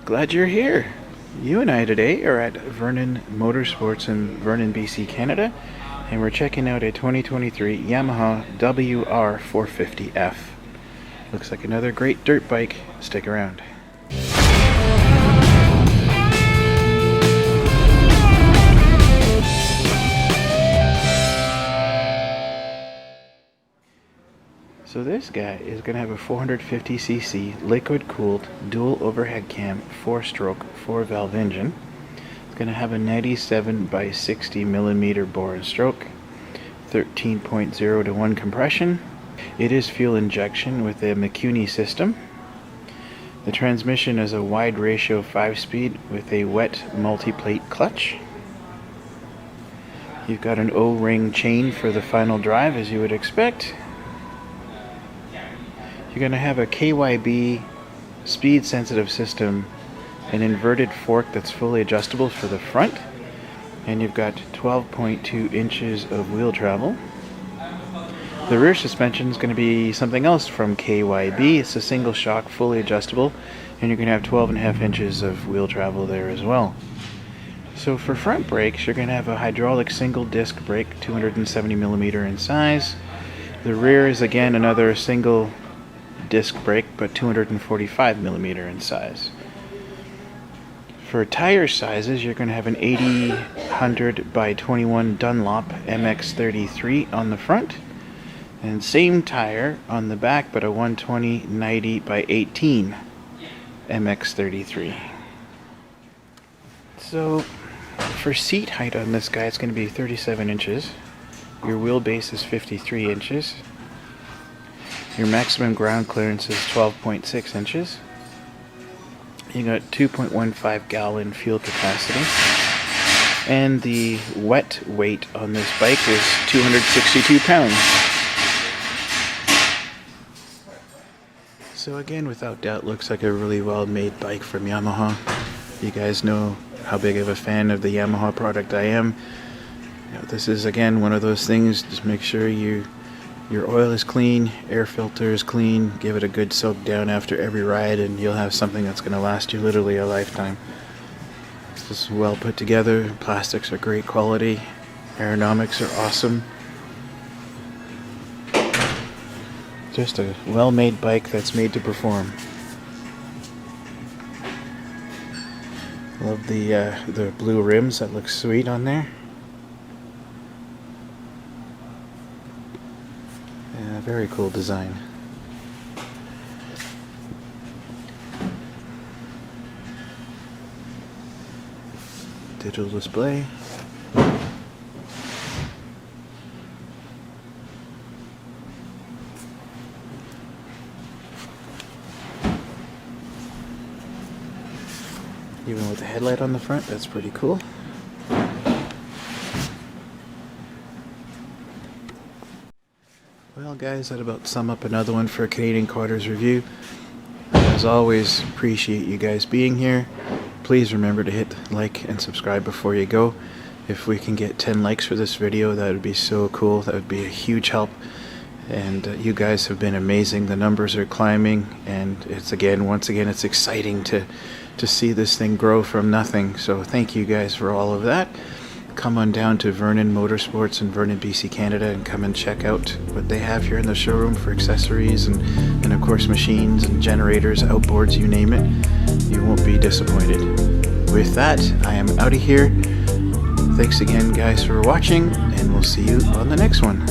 Glad you're here. You and I today are at Vernon Motorsports in Vernon, BC, Canada, and we're checking out a 2023 Yamaha WR450f. Looks like another great dirt bike. Stick around. So this guy is going to have a 450cc liquid-cooled dual overhead cam 4-stroke 4-valve engine. It's going to have a 97 by 60 millimeter bore and stroke, 13.0 to 1 compression. It is fuel injection with a McCuney system. The transmission is a wide ratio 5-speed with a wet multi-plate clutch. You've got an O-ring chain for the final drive, as you would expect. You're going to have a KYB speed sensitive system, an inverted fork that's fully adjustable for the front, and you've got 12.2 inches of wheel travel. The rear suspension is going to be something else from KYB. It's a single shock, fully adjustable, and you're going to have 12.5 inches of wheel travel there as well. So for front brakes, you're going to have a hydraulic single disc brake, 270 millimeter in size. The rear is again another single disc brake, but 245 millimeter in size. For tire sizes, you're going to have an 80/100 by 21 Dunlop MX33 on the front, and same tire on the back, but a 120/90 by 18 MX33. So for seat height on this guy, it's going to be 37 inches. Your wheelbase is 53 inches. Your maximum ground clearance is 12.6 inches. You got 2.15 gallon fuel capacity. And the wet weight on this bike is 262 pounds. So again, without doubt, looks like a really well-made bike from Yamaha. You guys know how big of a fan of the Yamaha product I am. You know, this is again one of those things, just make sure your oil is clean, air filter is clean, give it a good soak down after every ride, and you'll have something that's going to last you literally a lifetime. This is well put together, plastics are great quality, aerodynamics are awesome. Just a well-made bike that's made to perform. Love the blue rims, that looks sweet on there. Very cool design. Digital display. Even with the headlight on the front, that's pretty cool. Well guys, that about sum up another one for a Canadian Quarters review. As always, appreciate you guys being here. Please remember to hit like and subscribe before you go. If we can get 10 likes for this video, that would be so cool. That would be a huge help. And you guys have been amazing. The numbers are climbing, and it's once again, it's exciting to see this thing grow from nothing. So thank you guys for all of that. Come on down to Vernon Motorsports in Vernon, BC, Canada, and come and check out what they have here in the showroom for accessories and of course machines and generators, outboards, you name it. You won't be disappointed. With that, I am out of here. Thanks again guys for watching, and we'll see you on the next one.